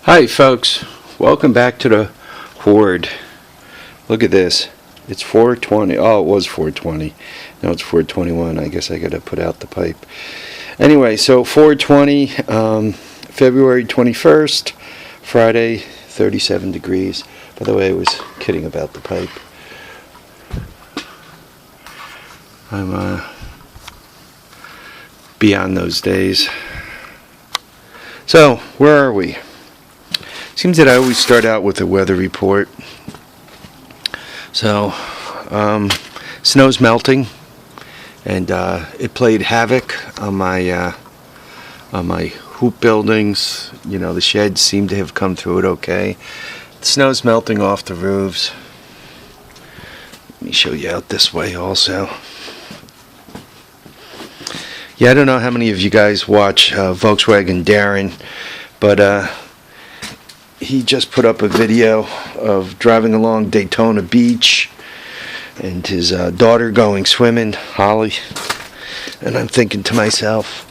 Hi folks, welcome back to the Horde. Look at this. It's 420. Oh, it was 420. Now it's 421. I guess I gotta put out the pipe. Anyway, so 420, February 21st, Friday, 37 degrees. By the way, I was kidding about the pipe. I'm beyond those days. So, where are we? Seems that I always start out with a weather report. So, snow's melting, and it played havoc on my hoop buildings. You know, the sheds seem to have come through it okay. The snow's melting off the roofs. Let me show you out this way also. Yeah, I don't know how many of you guys watch Volkswagen Darren, but he just put up a video of driving along Daytona Beach and his daughter going swimming, Holly. And I'm thinking to myself,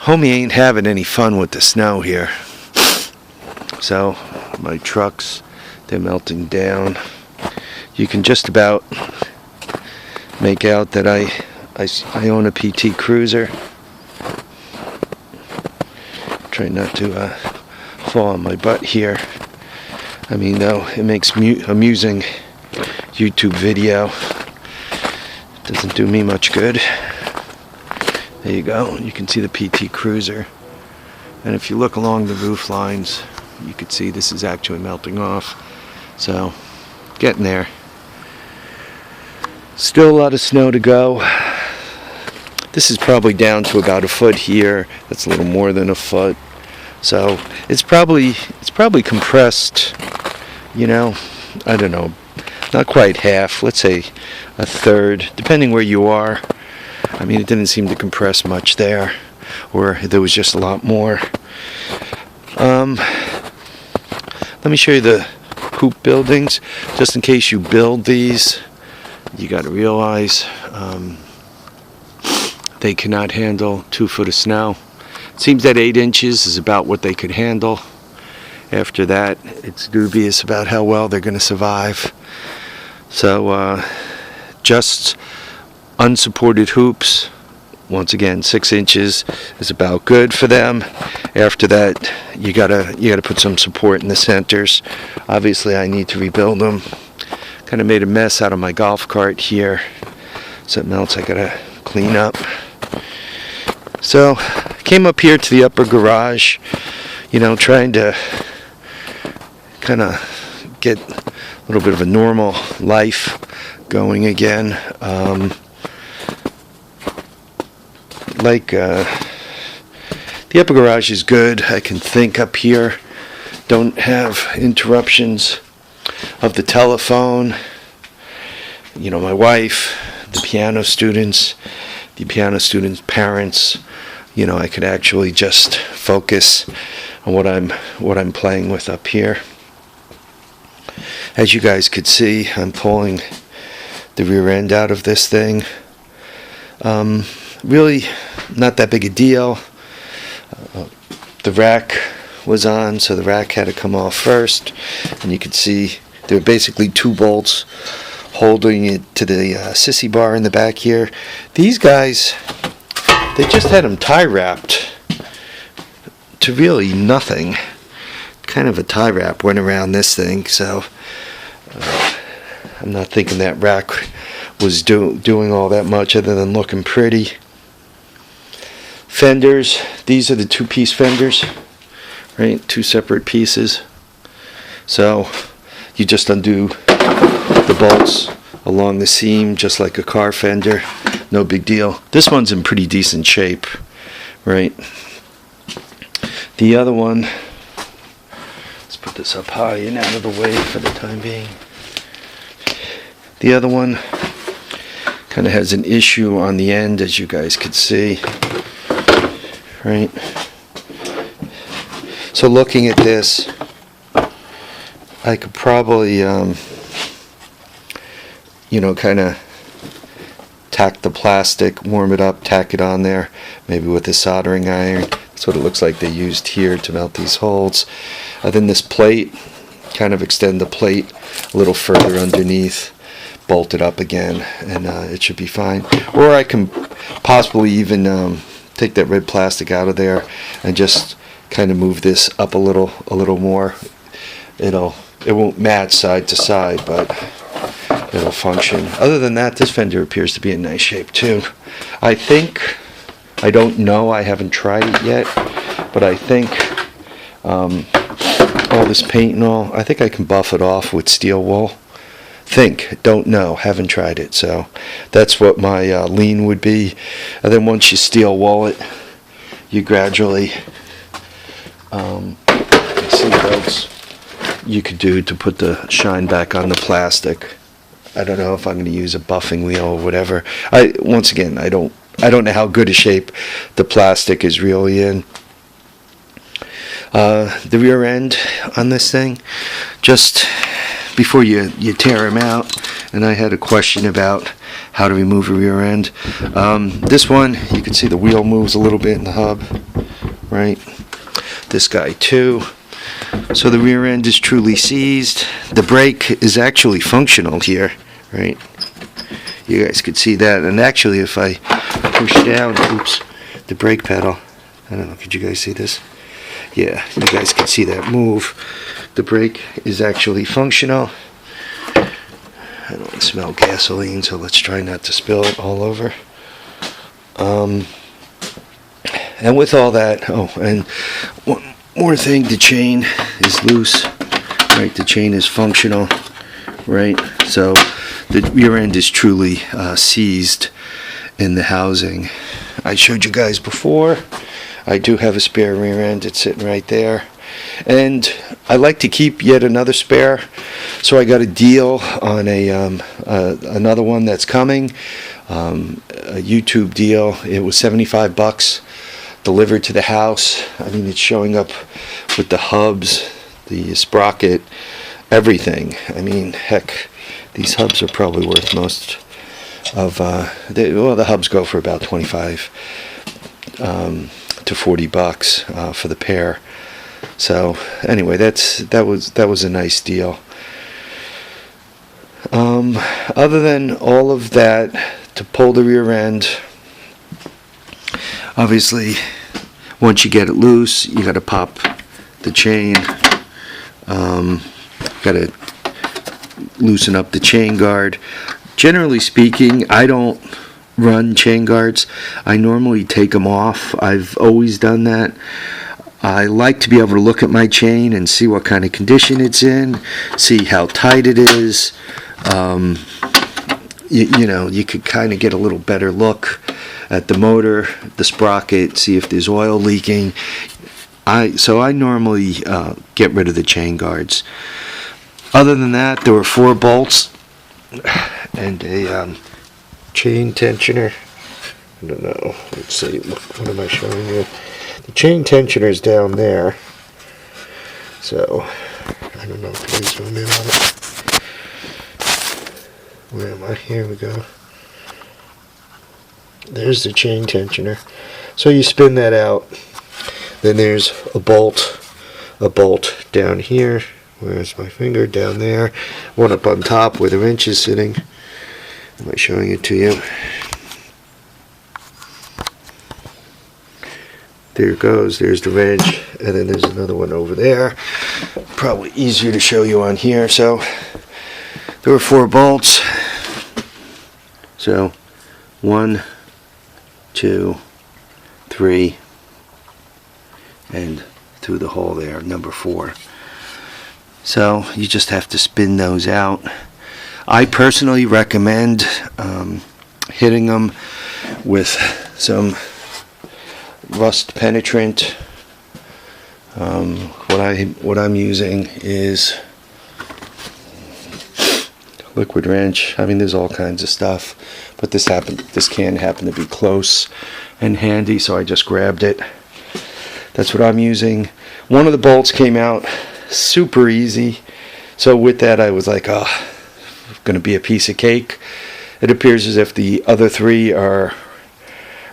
homie ain't having any fun with the snow here. So my trucks, they're melting down. You can just about make out that I own a PT Cruiser. Try not to fall on my butt here. I mean, though, it makes amusing YouTube video. Doesn't do me much good. There you go. You can see the PT Cruiser. And if you look along the roof lines, you can see this is actually melting off. So, getting there. Still a lot of snow to go. This is probably down to about a foot here. That's a little more than a foot. So it's probably compressed, you know, I don't know, not quite half, let's say a third, depending where you are. I mean, it didn't seem to compress much there, or there was just a lot more. Let me show you the hoop buildings, just in case you build these. You got to realize they cannot handle 2 foot of snow. It seems that 8 inches is about what they could handle. After that, it's dubious about how well they're going to survive. So, just unsupported hoops. Once again, 6 inches is about good for them. After that, you gotta put some support in the centers. Obviously, I need to rebuild them. Kind of made a mess out of my golf cart here. Something else I gotta clean up. So, came up here to the upper garage, you know, trying to kind of get a little bit of a normal life going again. The upper garage is good. I can think up here. Don't have interruptions of the telephone. You know, my wife, the piano students' parents. You know, I could actually just focus on what I'm playing with up here. As you guys could see, I'm pulling the rear end out of this thing. Really not that big a deal. The rack was on, so the rack had to come off first. And you can see there were basically 2 bolts holding it to the sissy bar in the back here. These guys, they just had them tie wrapped to really nothing. Kind of a tie wrap went around this thing, so I'm not thinking that rack was doing all that much other than looking pretty. Fenders, these are the 2-piece fenders, right? 2 separate pieces. So you just undo the bolts along the seam just like a car fender. No big deal. This one's in pretty decent shape, right? The other one, let's put this up high and out of the way for the time being. The other one kind of has an issue on the end, as you guys could see, right? So looking at this, I could probably, you know, kind of tack the plastic, warm it up, tack it on there, maybe with a soldering iron. That's what it looks like they used here to mount these holes. Then this plate, kind of extend the plate a little further underneath, bolt it up again, and it should be fine. Or I can possibly even take that red plastic out of there and just kind of move this up a little more. It won't match side to side, but it'll function. Other than that, this fender appears to be in nice shape too. I don't know, I haven't tried it yet, but I think all this paint and all, I think I can buff it off with steel wool. Don't know, haven't tried it. So that's what my lean would be. And then once you steel wool it, you gradually see what else you could do to put the shine back on the plastic. I don't know if I'm going to use a buffing wheel or whatever. Once again, I don't know how good a shape the plastic is really in. The rear end on this thing, just before you tear them out, and I had a question about how to remove a rear end. This one, you can see the wheel moves a little bit in the hub, right? This guy too. So the rear end is truly seized. The brake is actually functional here, right? You guys could see that. And actually, if I push down, the brake pedal, I don't know, could you guys see this? Yeah, you guys can see that move. The brake is actually functional. I don't smell gasoline, so let's try not to spill it all over. And with all that, and one more thing, the chain is loose, right? The chain is functional, right? So the rear end is truly seized in the housing. I showed you guys before, I do have a spare rear end. It's sitting right there. And I like to keep yet another spare, so I got a deal on another one that's coming, a YouTube deal. It was $75 delivered to the house. I mean, it's showing up with the hubs, the sprocket, everything. I mean, heck, these hubs are probably worth most of the hubs go for about 25 to $40 for the pair. So anyway, that was a nice deal. Other than all of that, to pull the rear end, obviously once you get it loose, you got to pop the chain. Got to loosen up the chain guard. Generally speaking, I don't run chain guards. I normally take them off. I've always done that. I like to be able to look at my chain and see what kind of condition it's in, see how tight it is. You know, you could kind of get a little better look at the motor, the sprocket, see if there's oil leaking. So I normally get rid of the chain guards. Other than that, there were 4 bolts and a chain tensioner. I don't know. Let's see. What am I showing you? The chain tensioner is down there. So I don't know if I can zoom in on it. Where am I? Here we go. There's the chain tensioner. So you spin that out. Then there's a bolt down here. Where's my finger? Down there. One up on top where the wrench is sitting. Am I showing it to you? There it goes. There's the wrench. And then there's another one over there. Probably easier to show you on here. So there were 4 bolts. So 1, 2, 3, and through the hole there, number 4. So you just have to spin those out. I personally recommend hitting them with some rust penetrant. What I'm using is liquid wrench. I mean, there's all kinds of stuff, but this can happen to be close and handy, so I just grabbed it. That's what I'm using. One of the bolts came out super easy, so with that I was like, oh, gonna be a piece of cake. It appears as if the other 3 are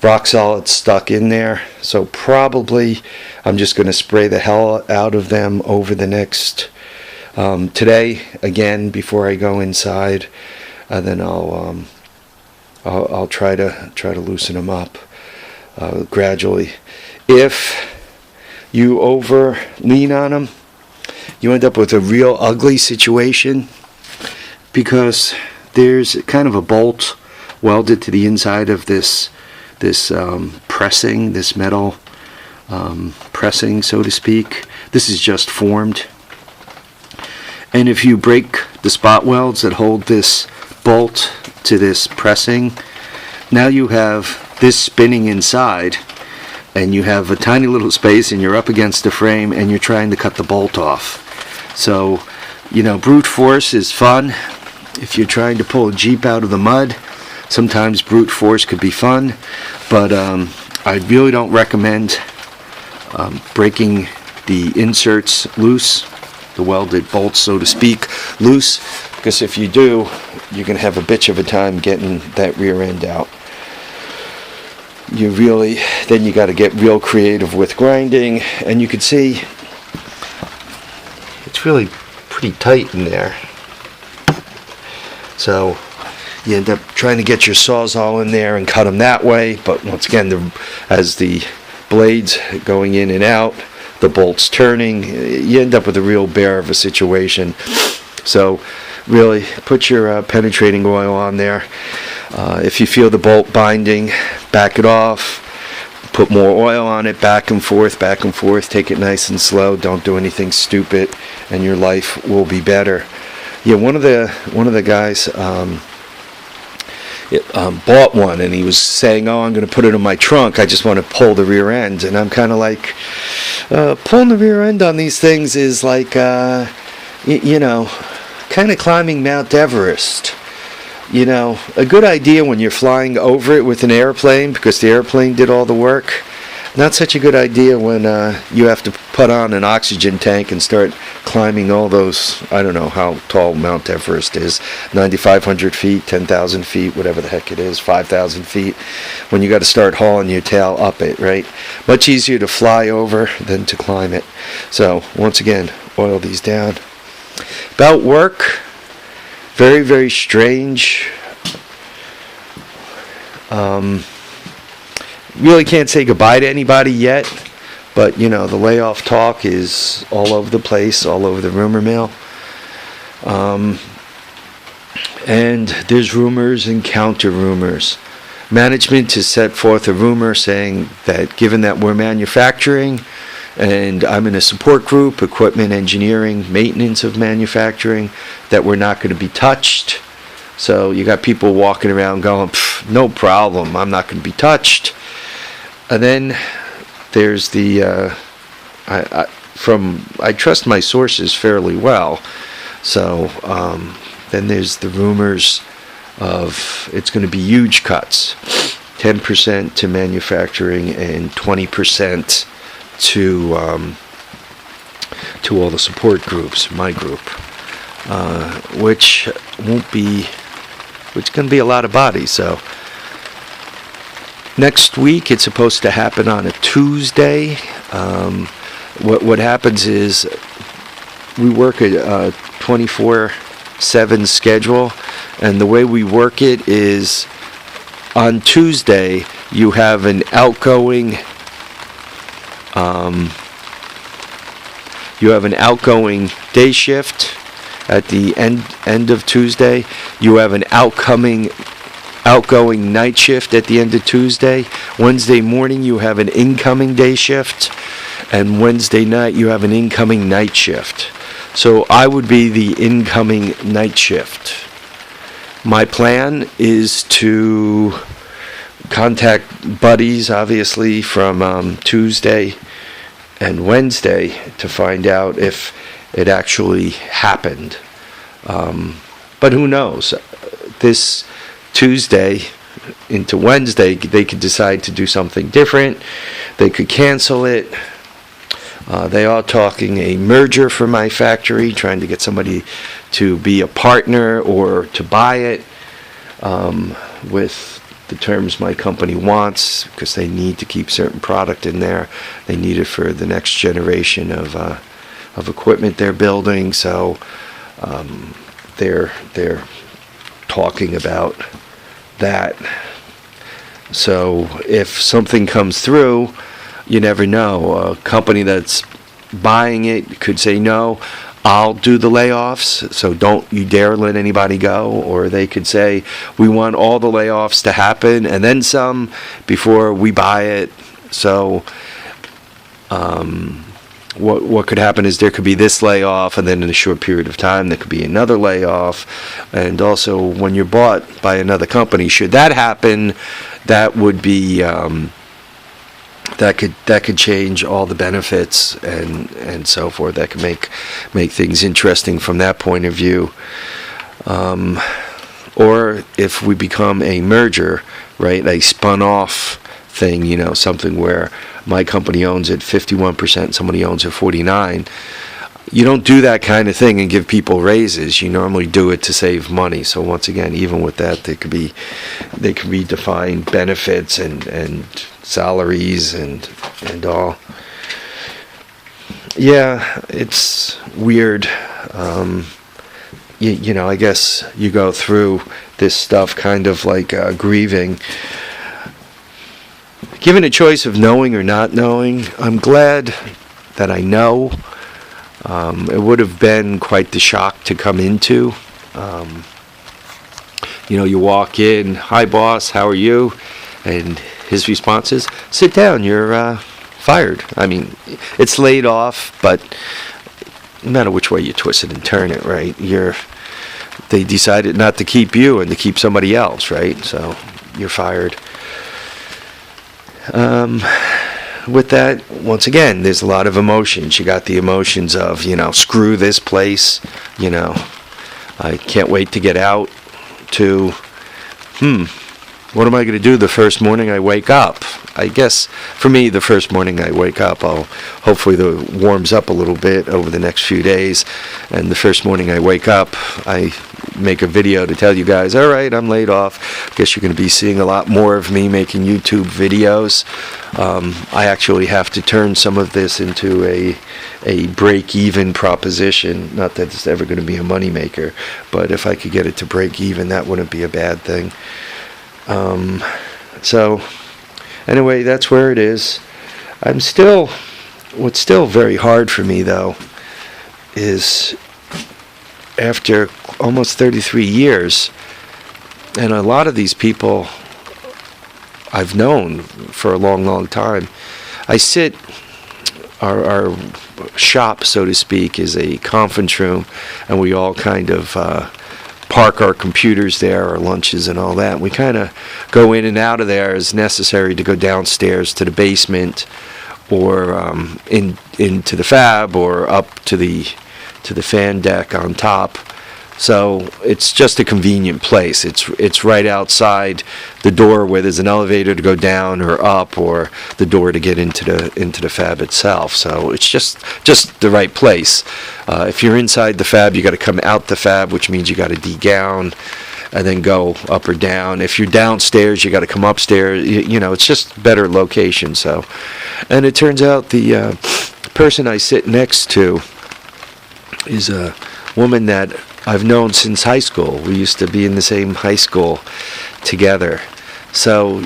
rock solid stuck in there. So probably I'm just going to spray the hell out of them over the next today again before I go inside, and then I'll try to loosen them up gradually. If you over lean on them, you end up with a real ugly situation, because there's kind of a bolt welded to the inside of this pressing, this metal pressing, so to speak. This is just formed, and if you break the spot welds that hold this bolt to this pressing, now you have this spinning inside, and you have a tiny little space, and you're up against the frame, and you're trying to cut the bolt off. So, you know, brute force is fun. If you're trying to pull a Jeep out of the mud, sometimes brute force could be fun, but I really don't recommend breaking the inserts loose, the welded bolts, so to speak, loose, because if you do, you're going to have a bitch of a time getting that rear end out. Then you got to get real creative with grinding, and you can see it's really pretty tight in there. So you end up trying to get your Sawzall in there and cut them that way, but once again, as the blades going in and out, the bolts turning, you end up with a real bear of a situation. So really put your penetrating oil on there. If you feel the bolt binding, back it off, put more oil on it, back and forth, take it nice and slow, don't do anything stupid, and your life will be better. Yeah, one of the guys bought one, and he was saying, "Oh, I'm going to put it in my trunk. I just want to pull the rear end." And I'm kind of like, pulling the rear end on these things is like, you know, kind of climbing Mount Everest. You know, a good idea when you're flying over it with an airplane, because the airplane did all the work. Not such a good idea when you have to put on an oxygen tank and start climbing all those, I don't know how tall Mount Everest is, 9,500 feet, 10,000 feet, whatever the heck it is, 5,000 feet, when you got to start hauling your tail up it, right? Much easier to fly over than to climb it. So, once again, oil these down. About work, very, very strange. Really can't say goodbye to anybody yet, but you know, the layoff talk is all over the place, all over the rumor mill. And there's rumors and counter rumors. Management has set forth a rumor saying that given that we're manufacturing, and I'm in a support group, equipment engineering, maintenance of manufacturing, that we're not going to be touched. So you got people walking around going, no problem, I'm not going to be touched. And then there's the, I trust my sources fairly well, so then there's the rumors of it's going to be huge cuts, 10% to manufacturing and 20% to all the support groups, my group, which going to be a lot of bodies. So next week it's supposed to happen on a Tuesday. What happens is we work a 24/7 schedule, and the way we work it is on Tuesday you have an outgoing day shift. At the end of Tuesday, you have an outgoing night shift at the end of Tuesday. Wednesday morning, you have an incoming day shift, and Wednesday night, you have an incoming night shift. So I would be the incoming night shift. My plan is to contact buddies, obviously, from Tuesday and Wednesday to find out if it actually happened. But who knows? This Tuesday into Wednesday, they could decide to do something different. They could cancel it. They are talking a merger for my factory, trying to get somebody to be a partner or to buy it with the terms my company wants, because they need to keep certain product in there. They need it for the next generation of equipment they're building. So they're talking about that. So if something comes through, you never know. A company that's buying it could say, no, I'll do the layoffs, so don't you dare let anybody go. Or they could say, we want all the layoffs to happen and then some before we buy it. So what could happen is there could be this layoff, and then in a short period of time there could be another layoff. And also, when you're bought by another company, should that happen, that would be that could change all the benefits and so forth. That could make things interesting from that point of view. Or if we become a merger, right, a spun off thing, something where my company owns it 51%, somebody owns it 49%. You don't do that kind of thing and give people raises. You normally do it to save money. So once again, even with that, there could be defined benefits and salaries and all. Yeah, it's weird. I guess you go through this stuff kind of like grieving. Given a choice of knowing or not knowing, I'm glad that I know. It would have been quite the shock to come into. You walk in, hi boss, how are you? And his response is, sit down, you're fired. I mean, it's laid off, but no matter which way you twist it and turn it, right? They decided not to keep you and to keep somebody else, right? So you're fired. With that, once again, there's a lot of emotions. You got the emotions of, screw this place, I can't wait to get out, to, what am I going to do the first morning I wake up? I guess, for me, the first morning I wake up, hopefully it warms up a little bit over the next few days, and the first morning I wake up, I make a video to tell you guys, all right, I'm laid off. I guess you're going to be seeing a lot more of me making YouTube videos. I actually have to turn some of this into a break-even proposition. Not that it's ever going to be a moneymaker, but if I could get it to break even, that wouldn't be a bad thing. So anyway, that's where it is. What's still very hard for me, though, is after almost 33 years, and a lot of these people I've known for a long, long time. Our shop, so to speak, is a conference room, and we all kind of park our computers there, our lunches and all that. We kind of go in and out of there as necessary to go downstairs to the basement, or into the fab, or up to the fan deck on top. So it's just a convenient place. It's right outside the door where there's an elevator to go down or up, or the door to get into the fab itself. So it's just the right place. If you're inside the fab, you got to come out the fab, which means you got to degown and then go up or down. If you're downstairs, you got to come upstairs. It's just better location. So, and it turns out the person I sit next to is a woman that I've known since high school. We used to be in the same high school together. So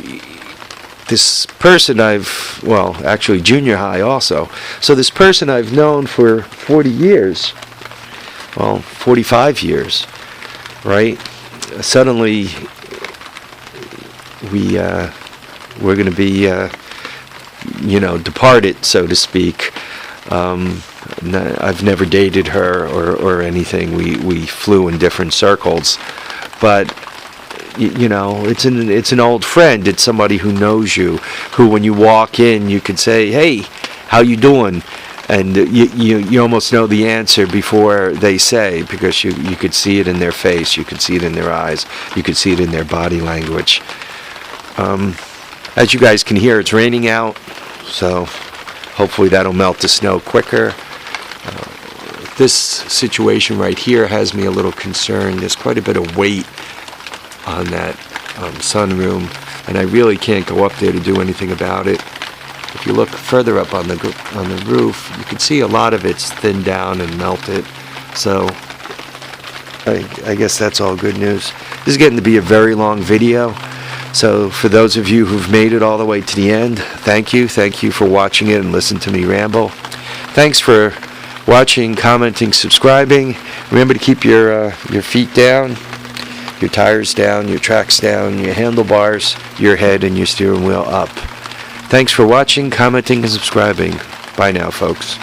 this person actually junior high also. So this person I've known for 40 years, 45 years, right? Suddenly we're going to be, departed, so to speak. I've never dated her or anything. We flew in different circles, but it's an old friend. It's somebody who knows you, who when you walk in, you could say, "Hey, how you doing?" And you almost know the answer before they say, because you could see it in their face, you could see it in their eyes, you could see it in their body language. As you guys can hear, it's raining out, so hopefully that'll melt the snow quicker. This situation right here has me a little concerned. There's quite a bit of weight on that sunroom. and I really can't go up there to do anything about it. If you look further up on the roof, you can see a lot of it's thinned down and melted. So I guess that's all good news. This is getting to be a very long video. So for those of you who've made it all the way to the end, thank you. Thank you for watching it and listening to me ramble. Thanks for watching, commenting, subscribing. Remember to keep your feet down, your tires down, your tracks down, your handlebars, your head, and your steering wheel up. Thanks for watching, commenting, and subscribing. Bye now, folks.